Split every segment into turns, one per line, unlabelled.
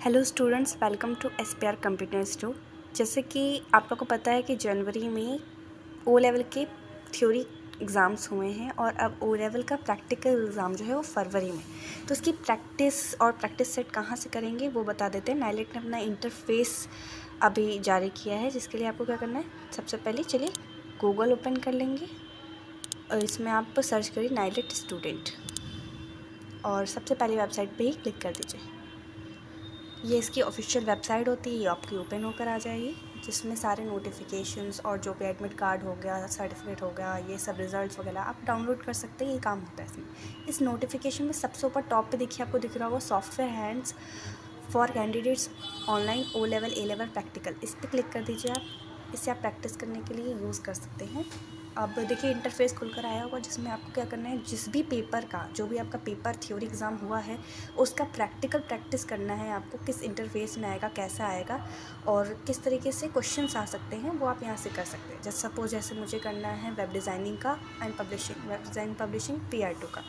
Hello students, welcome to SPR computer institute. जैसे कि आप लोग को पता है कि जनवरी में ओ लेवल के थ्योरी एग्ज़ाम्स हुए हैं और अब ओ लेवल का प्रैक्टिकल एग्ज़ाम जो है वो फरवरी में। तो उसकी प्रैक्टिस सेट कहाँ से करेंगे वो बता देते हैं। नाइलेट ने अपना इंटरफेस अभी जारी किया है, जिसके लिए आपको क्या करना है। सबसे पहले चलिए गूगल ओपन कर लेंगे और इसमें आप सर्च करिए नाइलेट स्टूडेंट और सबसे पहले वेबसाइट पे ही क्लिक कर दीजिए। ये इसकी ऑफिशियल वेबसाइट होती है, ये आपकी ओपन होकर आ जाएगी, जिसमें सारे नोटिफिकेशंस और जो भी एडमिट कार्ड हो गया, सर्टिफिकेट हो गया, ये सब रिजल्ट्स वगैरह आप डाउनलोड कर सकते हैं। ये काम होता है इसमें। इस नोटिफिकेशन में सबसे ऊपर टॉप पे देखिए, आपको दिख रहा होगा software hands for candidates online O level A level practical. इस पर क्लिक कर दीजिए आप। इससे आप प्रैक्टिस करने के लिए यूज़ कर सकते हैं। अब देखिए इंटरफेस खुलकर आया होगा, जिसमें आपको क्या करना है, जिस भी पेपर का जो भी आपका पेपर थ्योरी एग्ज़ाम हुआ है उसका प्रैक्टिकल प्रैक्टिस करना है आपको। किस इंटरफेस में आएगा, कैसा आएगा और किस तरीके से क्वेश्चंस आ सकते हैं वो आप यहाँ से कर सकते हैं। जैसे सपोज जैसे मुझे करना है वेब डिज़ाइनिंग का and publishing, web designing publishing PR2 का,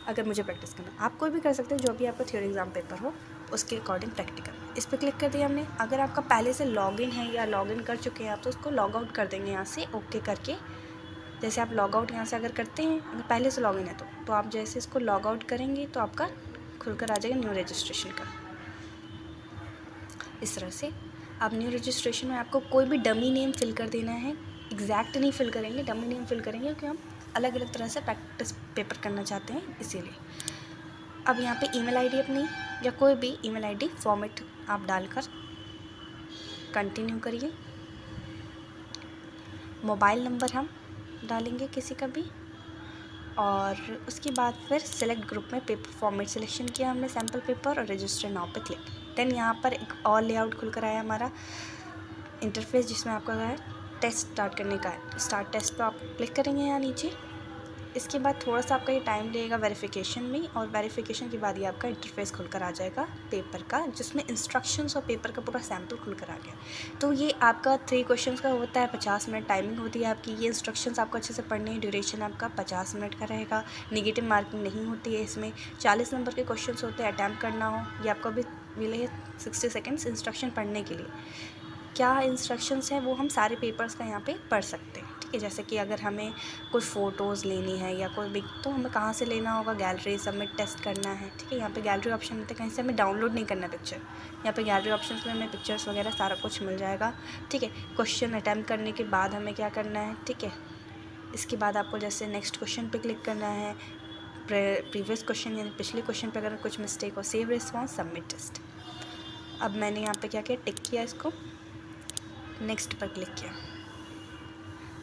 अगर मुझे प्रैक्टिस करना है। आप कोई भी कर सकते हैं, जो भी आपका थ्योरी एग्ज़ाम पेपर हो उसके अकॉर्डिंग प्रैक्टिकल। इस पर क्लिक कर दिया हमने। अगर आपका पहले से लॉगिन है या लॉगिन कर चुके हैं आप, तो उसको लॉग आउट कर देंगे यहाँ से ओके करके। जैसे आप लॉग आउट यहाँ से अगर करते हैं, अगर पहले से लॉगिन है तो आप जैसे इसको लॉग आउट करेंगे तो आपका खुलकर आ जाएगा न्यू रजिस्ट्रेशन का। इस तरह से अब न्यू रजिस्ट्रेशन में आपको कोई भी डमी नेम फिल कर देना है। एग्जैक्ट नहीं फिल करेंगे, डमी नेम फिल करेंगे, क्योंकि हम अलग अलग तरह से प्रैक्टिस पेपर करना चाहते हैं, इसीलिए। अब यहाँ पे ईमेल आईडी अपनी या कोई भी ईमेल आईडी फॉर्मेट आप डालकर कंटिन्यू करिए। मोबाइल नंबर हम डालेंगे किसी का भी, और उसके बाद फिर सेलेक्ट ग्रुप में पेपर फॉर्मेट सिलेक्शन किया हमने, सैम्पल पेपर, और रजिस्टर नाउ पे क्लिक। देन यहाँ पर एक और लेआउट खुलकर आया हमारा इंटरफेस, जिसमें आपका है टेस्ट स्टार्ट करने का है। स्टार्ट टेस्ट पे आप क्लिक करेंगे यहाँ नीचे। इसके बाद थोड़ा सा आपका ये टाइम लगेगा वेरिफिकेशन में, और वेरिफिकेशन के बाद ये आपका इंटरफेस खुलकर आ जाएगा पेपर का, जिसमें इंस्ट्रक्शंस और पेपर का पूरा सैम्पल खुलकर आ गया। तो ये आपका 3 क्वेश्चंस का होता है, 50 मिनट टाइमिंग होती है आपकी। ये इंस्ट्रक्शंस आपको अच्छे से पढ़ने हैं। ड्यूरेशन आपका 50 मिनट का रहेगा। निगेटिव मार्किंग नहीं होती है इसमें। 40 नंबर के क्वेश्चंस होते हैं, अटैम्प्ट करना हो। ये आपको भी मिले हैं 60 सेकेंड्स इंस्ट्रक्शन पढ़ने के लिए। क्या इंस्ट्रक्शंस हैं वो हम सारे पेपर्स का यहाँ पे पढ़ सकते हैं, ठीक है। जैसे कि अगर हमें कुछ फ़ोटोज़ लेनी है या कोई भी, तो हमें कहाँ से लेना होगा, गैलरी सबमिट टेस्ट करना है, ठीक है। यहाँ पे गैलरी ऑप्शन मिलते हैं, कहीं से हमें डाउनलोड नहीं करना पिक्चर। यहाँ पे गैलरी ऑप्शन में हमें पिक्चर्स वगैरह सारा कुछ मिल जाएगा, ठीक है। क्वेश्चन अटैम्प्ट करने के बाद हमें क्या करना है, ठीक है। इसके बाद आपको जैसे नेक्स्ट क्वेश्चन पर क्लिक करना है, प्रीवियस क्वेश्चन यानी पिछले क्वेश्चन पर अगर कुछ मिस्टेक हो, सेव रिस्पॉन्स, सबमिट टेस्ट। अब मैंने यहाँ पे क्या किया, टिक किया इसको, नेक्स्ट पर क्लिक किया।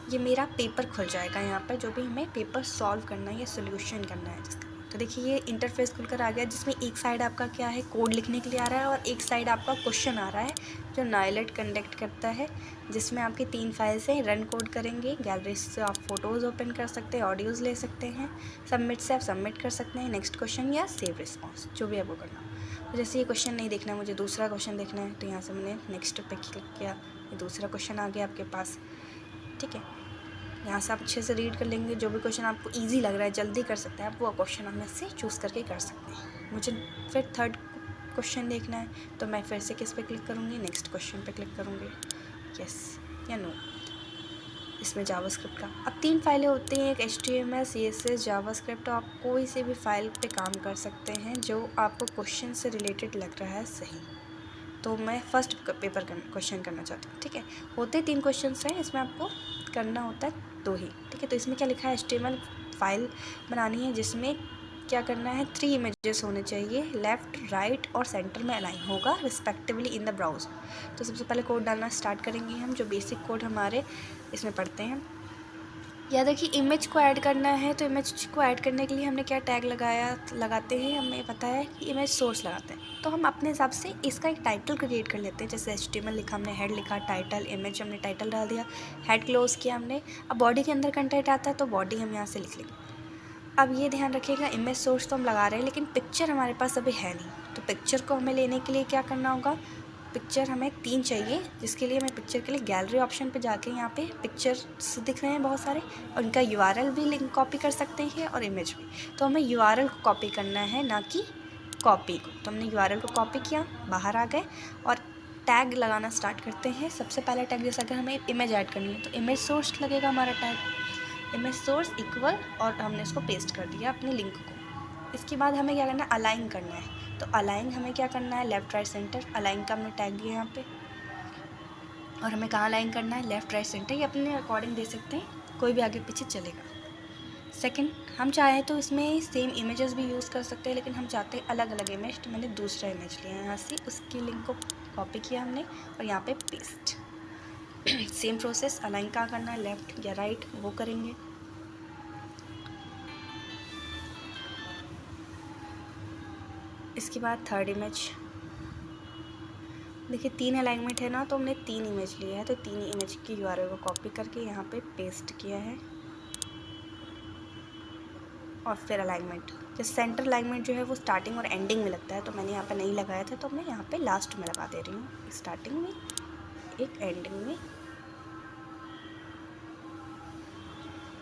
ये मेरा पेपर खुल जाएगा यहाँ पर, जो भी हमें पेपर सॉल्व करना है या सोल्यूशन करना है जिसका। तो देखिए ये इंटरफेस खुलकर आ गया, जिसमें एक साइड आपका क्या है, कोड लिखने के लिए आ रहा है, और एक साइड आपका क्वेश्चन आ रहा है जो नाइलेट कंडक्ट करता है, जिसमें आपकी 3 फाइल्स हैं। रन कोड करेंगे, गैलरी से आप फ़ोटोज़ ओपन कर सकते हैं, ऑडियोज़ ले सकते हैं, सबमिट से आप सबमिट कर सकते हैं नेक्स्ट क्वेश्चन या सेव रिस्पॉन्स, जो भी आपको करना हो। तो जैसे ये क्वेश्चन नहीं देखना है मुझे, दूसरा क्वेश्चन देखना है, तो यहाँ से मैंने नेक्स्ट पे क्लिक किया, ये दूसरा क्वेश्चन आ गया आपके पास, ठीक है। यहाँ से आप अच्छे से रीड कर लेंगे। जो भी क्वेश्चन आपको इजी लग रहा है, जल्दी कर सकते हैं आप, वो क्वेश्चन हम इससे चूज़ करके कर सकते हैं। मुझे फिर थर्ड क्वेश्चन देखना है, तो मैं फिर से किस पे क्लिक करूँगी, नेक्स्ट क्वेश्चन पे क्लिक करूँगी, यस या नो। इसमें जावास्क्रिप्ट का अब 3 फाइलें होती हैं, एक HTML, CSS, जावास्क्रिप्ट। तो आप कोई से भी फाइल पे काम कर सकते हैं जो आपको क्वेश्चन से रिलेटेड लग रहा है सही। तो मैं फर्स्ट पेपर क्वेश्चन करना चाहती हूँ, ठीक है। होते 3 क्वेश्चन हैं, इसमें आपको करना होता है 2 ही, ठीक है। तो इसमें क्या लिखा है, HTML फाइल बनानी है, जिसमें क्या करना है, 3 इमेजेस होने चाहिए, लेफ़्ट, राइट और सेंटर में अलाइन होगा रिस्पेक्टिवली इन द ब्राउज़र। तो सबसे पहले कोड डालना स्टार्ट करेंगे हम, जो बेसिक कोड हमारे इसमें पढ़ते हैं। या देखिए इमेज को ऐड करना है, तो इमेज को ऐड करने के लिए हमने क्या टैग लगाते हैं, हमें पता है कि इमेज सोर्स लगाते हैं। तो हम अपने हिसाब से इसका एक टाइटल क्रिएट कर लेते हैं। जैसे HTML लिखा हमने, हेड लिखा, टाइटल, इमेज हमने टाइटल डाल दिया, हेड क्लोज किया हमने। अब बॉडी के अंदर कंटेंट आता है, तो बॉडी हम यहाँ से लिख लेंगे। अब ये ध्यान रखिएगा, इमेज सोर्स तो हम लगा रहे हैं, लेकिन पिक्चर हमारे पास अभी है नहीं। तो पिक्चर को हमें लेने के लिए क्या करना होगा, पिक्चर हमें 3 चाहिए, जिसके लिए मैं पिक्चर के लिए गैलरी ऑप्शन पे जाके यहाँ पे पिक्चर्स दिख रहे हैं बहुत सारे, और उनका URL भी लिंक कॉपी कर सकते हैं और इमेज भी। तो हमें URL को कॉपी करना है, ना कि कॉपी को, तो हमने URL को कॉपी किया, बाहर आ गए और टैग लगाना स्टार्ट करते हैं। सबसे पहला टैग जैसा अगर हमें इमेज ऐड करनी है तो इमेज सोर्स लगेगा हमारा टैग, इमेज सोर्स इक्वल, और हमने इसको पेस्ट कर दिया अपने लिंक को। इसके बाद हमें क्या करना है, अलाइन करना है। तो अलाइन हमें क्या करना है, लेफ़्ट राइट सेंटर, अलाइन का हमने टैग दिया यहाँ पे, और हमें कहाँ अलाइन करना है, लेफ़्ट राइट सेंटर। ये अपने अकॉर्डिंग दे सकते हैं, कोई भी आगे पीछे चलेगा। सेकंड, हम चाहें तो इसमें सेम इमेजेस भी यूज़ कर सकते हैं, लेकिन हम चाहते हैं अलग अलग इमेज, तो मैंने दूसरा इमेज लिया यहाँ से, उसकी लिंक को कॉपी किया हमने और यहाँ पे पेस्ट। सेम प्रोसेस, अलाइन कहाँ करना है, लेफ़्ट या राइट, वो करेंगे। इसके बाद थर्ड इमेज, देखिए 3 अलाइनमेंट है ना, तो हमने 3 इमेज लिया है, तो 3 इमेज की URL को कॉपी करके यहाँ पे पेस्ट किया है। और फिर अलाइनमेंट, जैसे सेंटर अलाइनमेंट जो है वो स्टार्टिंग और एंडिंग में लगता है, तो मैंने यहाँ पे नहीं लगाया था, तो मैं यहाँ पे लास्ट में लगा दे रही हूँ, एक स्टार्टिंग में एक एंडिंग में।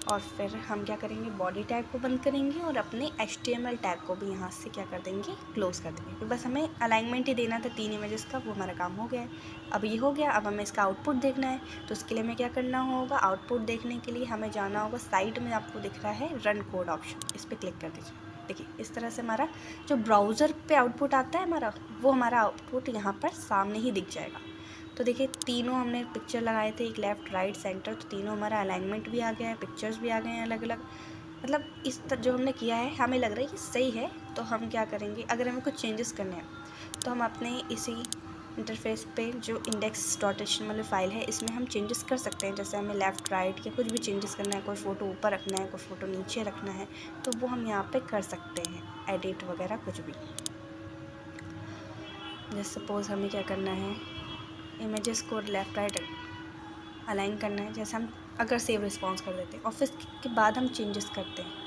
और फिर हम क्या करेंगे, बॉडी टैग को बंद करेंगे और अपने HTML टैग को भी यहाँ से क्या कर देंगे, क्लोज़ कर देंगे। तो बस हमें अलाइनमेंट ही देना था 3 इमेजेस का, वो हमारा काम हो गया है। अब ये हो गया, अब हमें इसका आउटपुट देखना है, तो उसके लिए हमें क्या करना होगा, आउटपुट देखने के लिए हमें जाना होगा, साइड में आपको दिख रहा है रन कोड ऑप्शन, इस पर क्लिक कर दीजिए। देखिए इस तरह से हमारा जो ब्राउज़र पर आउटपुट आता है हमारा, वो हमारा आउटपुट यहाँ पर सामने ही दिख जाएगा। तो देखिए तीनों हमने पिक्चर लगाए थे, एक लेफ़्ट राइट सेंटर, तो तीनों हमारा अलाइनमेंट भी आ गया है, पिक्चर्स भी आ गए हैं अलग अलग। मतलब इस जो हमने किया है हमें लग रहा है कि सही है। तो हम क्या करेंगे, अगर हमें कुछ चेंजेस करने हैं तो हम अपने इसी इंटरफेस पे जो index.html वाली फाइल है इसमें हम चेंजेस कर सकते हैं। जैसे हमें लेफ़्ट राइट या कुछ भी चेंजेस करना है, कोई फ़ोटो ऊपर रखना है, कोई फ़ोटो नीचे रखना है, तो वो हम यहाँ पे कर सकते हैं, एडिट वगैरह कुछ भी। जैसे सपोज़ हमें क्या करना है, इमेजेस को लेफ़्ट राइट अलाइन करना है। जैसे हम अगर सेव रिस्पॉन्स कर देते हैं और फिर के बाद हम चेंजेस करते हैं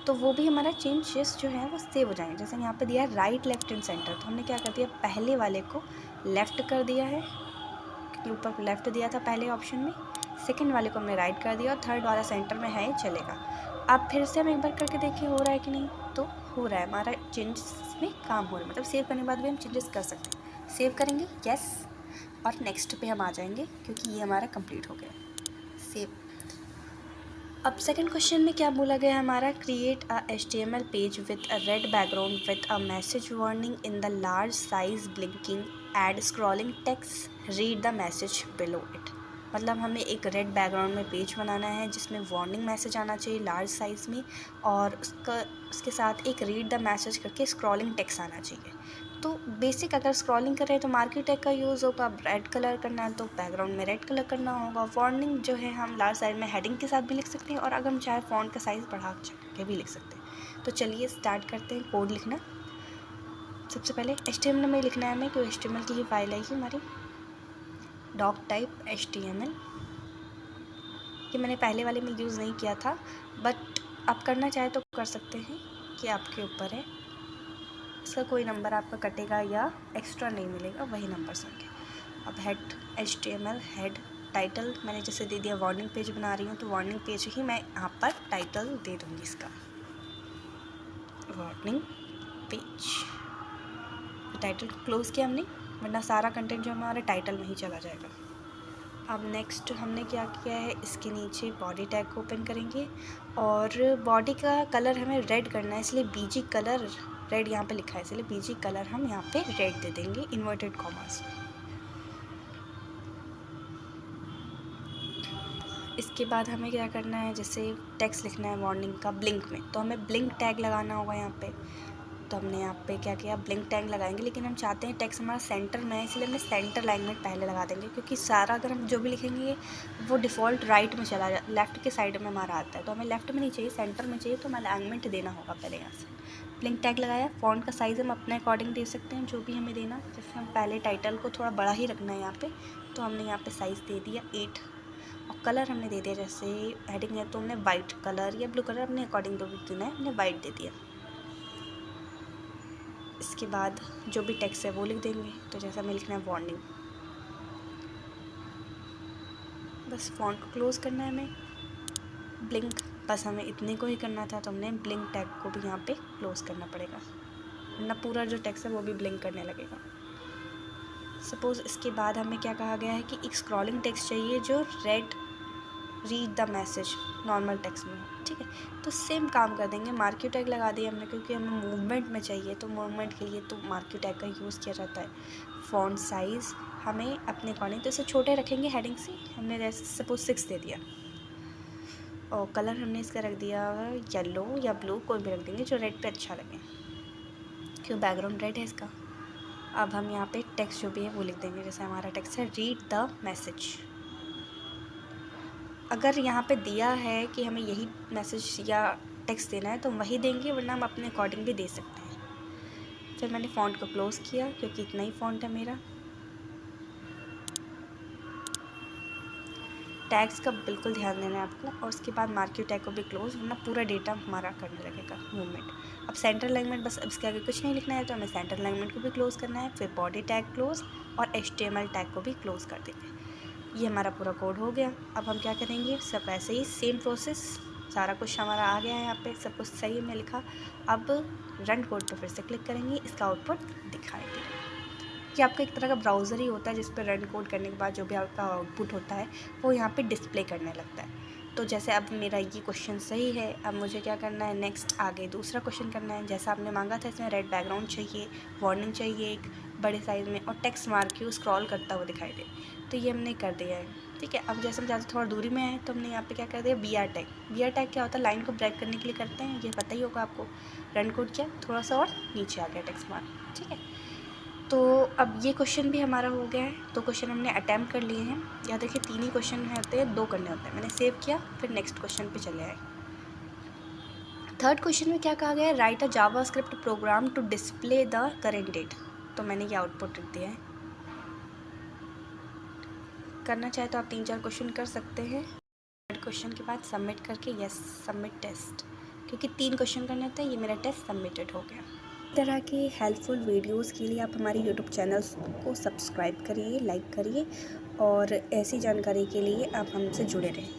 तो वो भी हमारा चेंजेस जो है वो सेव हो जाएंगे। जैसे यहाँ पे दिया है राइट लेफ़्ट एंड सेंटर, तो हमने क्या कर दिया, पहले वाले को लेफ़्ट कर दिया है, क्योंकि ऊपर लेफ़्ट दिया था पहले ऑप्शन में, सेकंड वाले को हमने राइट कर दिया और थर्ड वाला सेंटर में है, चलेगा। अब फिर से हम एक बार करके देखिए हो रहा है कि नहीं, तो हो रहा है, हमारा चेंजेस में काम हो रहा है, मतलब सेव करने के बाद भी हम चेंजेस कर सकते हैं। सेव करेंगे यस, और नेक्स्ट पे हम आ जाएंगे क्योंकि ये हमारा कंप्लीट हो गया सेव। अब सेकंड क्वेश्चन में क्या बोला गया है हमारा, create a HTML page with a red background with a message warning in the large size blinking and scrolling text, read the message below it. मतलब हमें एक रेड बैकग्राउंड में पेज बनाना है जिसमें वार्निंग मैसेज आना चाहिए लार्ज साइज़ में, और उसके साथ एक रीड द मैसेज करके स्क्रॉलिंग टेक्स्ट आना चाहिए। तो बेसिक अगर स्क्रॉलिंग कर रहे हैं तो मार्केट टैग का यूज़ होगा, रेड कलर करना है तो बैकग्राउंड में रेड कलर करना होगा। वार्निंग जो है हम लार्ज साइज में हेडिंग के साथ भी लिख सकते हैं, और अगर हम चाहे फ़ॉन्ट का साइज़ बढ़ा के भी लिख सकते हैं। तो चलिए स्टार्ट करते हैं कोड लिखना। सबसे पहले HTML में लिखना है हमें, तो HTML की ही फाइल है ये हमारी, डॉक टाइप HTML। कि मैंने पहले वाले में यूज़ नहीं किया था, बट आप करना चाहे तो कर सकते हैं, कि आपके ऊपर है। इसका कोई नंबर आपका कटेगा या एक्स्ट्रा नहीं मिलेगा, वही नंबर होंगे। अब हेड HTML हेड, टाइटल मैंने जैसे दे दिया, वार्निंग पेज बना रही हूँ तो वार्निंग पेज ही मैं यहाँ पर टाइटल दे दूँगी इसका, वार्निंग पेज। टाइटल क्लोज़ किया हमने, वरना सारा कंटेंट जो हमारे टाइटल में ही चला जाएगा। अब नेक्स्ट हमने क्या किया है, इसके नीचे बॉडी टैग को ओपन करेंगे और बॉडी का कलर हमें रेड करना है, इसलिए BG कलर रेड यहाँ पे लिखा है, इसलिए BG कलर हम यहाँ पे रेड दे देंगे इन्वर्टेड कॉमर्स। इसके बाद हमें क्या करना है, जैसे टेक्स्ट लिखना है वार्निंग का ब्लिंक में, तो हमें ब्लिंक टैग लगाना होगा यहाँ पे। तो हमने यहाँ पे क्या किया, ब्लिंक टैग लगाएंगे, लेकिन हम चाहते हैं टेक्स्ट हमारा सेंटर में है, इसलिए हमने सेंटर अलाइनमेंट पहले लगा देंगे, क्योंकि सारा अगर हम जो भी लिखेंगे वो डिफ़ॉल्ट राइट में चला जाए, लेफ़्ट के साइड में हमारा आता है, तो हमें लेफ़्ट में नहीं चाहिए, सेंटर में चाहिए, तो हमें अलाइनमेंट देना होगा पहले यहाँ से। ब्लिंक टैग लगाया, फ़ॉन्ट का साइज़ हम अपने अकॉर्डिंग दे सकते हैं, जो भी हमें देना। जैसे हम पहले टाइटल को थोड़ा बड़ा ही रखना है यहाँ पर, तो हमने यहाँ पर साइज़ दे दिया 8, और कलर हमने दे दिया, जैसे हेडिंग है तो हमने वाइट कलर या ब्लू कलर अपने अकॉर्डिंग जो भी देना है हमने वाइट दे दिया। इसके बाद जो भी टेक्स्ट है वो लिख देंगे, तो जैसा हमें लिखना है वार्निंग, बस फ़ॉन्ट को क्लोज़ करना है हमें। ब्लिंक बस हमें इतने को ही करना था, तो हमने ब्लिंक टैग को भी यहाँ पे क्लोज़ करना पड़ेगा। वरना पूरा जो टेक्स्ट है वो भी ब्लिंक करने लगेगा। सपोज़ इसके बाद हमें क्या कहा गया है कि एक स्क्रॉलिंग टेक्स्ट चाहिए जो read the message normal text में, ठीक है। तो सेम काम कर देंगे, मार्क्यू टैग लगा दिया हमने क्योंकि हमें मूवमेंट में चाहिए, तो मूवमेंट के लिए तो मार्क्यू टैग का यूज़ किया जाता है। फ़ॉन्ट साइज़ हमें अपने अकॉर्डिंग, तो इसे छोटे रखेंगे हेडिंग से, हमने जैसे सपोज 6 दे दिया, और कलर हमने इसका रख दिया येलो या ब्लू, कोई भी रख देंगे जो रेड पे अच्छा लगे, क्यों बैकग्राउंड रेड है इसका। अब हम यहाँ पे टेक्स्ट जो भी है वो लिख देंगे, जैसे हमारा टेक्स्ट है रीड द मैसेज। अगर यहाँ पे दिया है कि हमें यही मैसेज या टेक्स्ट देना है तो वही देंगे, वरना हम अपने अकॉर्डिंग भी दे सकते हैं। फिर मैंने फ़ॉन्ट को क्लोज़ किया क्योंकि इतना ही फ़ॉन्ट है मेरा। टैग्स का बिल्कुल ध्यान देना है आपको, और उसके बाद मार्क्यू टैग को भी क्लोज, वरना पूरा डेटा हमारा करने लगेगा मूवमेंट। अब सेंटर अलाइनमेंट, बस अब इसके आगे कुछ नहीं लिखना है, तो हमें सेंटर अलाइनमेंट को भी क्लोज़ करना है। फिर बॉडी टैग क्लोज़ और HTML टैग को भी क्लोज़ कर देंगे। ये हमारा पूरा कोड हो गया। अब हम क्या करेंगे, सब ऐसे ही सेम प्रोसेस, सारा कुछ हमारा आ गया है यहाँ पे, सब कुछ सही हमने लिखा। अब रन कोड पर फिर से क्लिक करेंगे, इसका आउटपुट दिखाई देगा। ये आपका एक तरह का ब्राउज़र ही होता है जिस पर रन कोड करने के बाद जो भी आपका आउटपुट होता है वो यहाँ पे डिस्प्ले करने लगता है। तो जैसे अब मेरा ये क्वेश्चन सही है, अब मुझे क्या करना है, नेक्स्ट आगे दूसरा क्वेश्चन करना है। जैसा आपने मांगा था, इसमें रेड बैकग्राउंड चाहिए, वार्निंग चाहिए एक बड़े साइज़ में, और टेक्स्ट मार्क्यू स्क्रॉल करता हुआ दिखाई दे, तो ये हमने कर दिया है, ठीक है। अब जैसे हम ज़्यादा थोड़ा दूरी में आए तो हमने यहाँ पे क्या कर दिया, BR टैग। BR टैग क्या होता है, लाइन को ब्रेक करने के लिए करते हैं, ये पता ही होगा आपको। रन कोड किया, थोड़ा सा और नीचे आ गया टेक्स्ट मार्क, ठीक है। तो अब ये क्वेश्चन भी हमारा हो गया है। 2 क्वेश्चन हमने अटैम्प्ट कर लिए हैं। या देखिए 3 ही क्वेश्चन होते हैं, 2 करने होते हैं। मैंने सेव किया, फिर नेक्स्ट क्वेश्चन पे चले आए। थर्ड क्वेश्चन में क्या कहा गया है, write a JavaScript program to display the current date. तो मैंने ये आउटपुट लिख दिया है। करना चाहे तो आप 3-4 क्वेश्चन कर सकते हैं। थर्ड क्वेश्चन के बाद सबमिट करके यस सबमिट टेस्ट, क्योंकि 3 क्वेश्चन करने होते हैं। ये मेरा टेस्ट सबमिटेड हो गया। इस तरह के हेल्पफुल वीडियोस के लिए आप हमारे यूट्यूब चैनल्स को सब्सक्राइब करिए, लाइक करिए, और ऐसी जानकारी के लिए आप हमसे जुड़े रहें।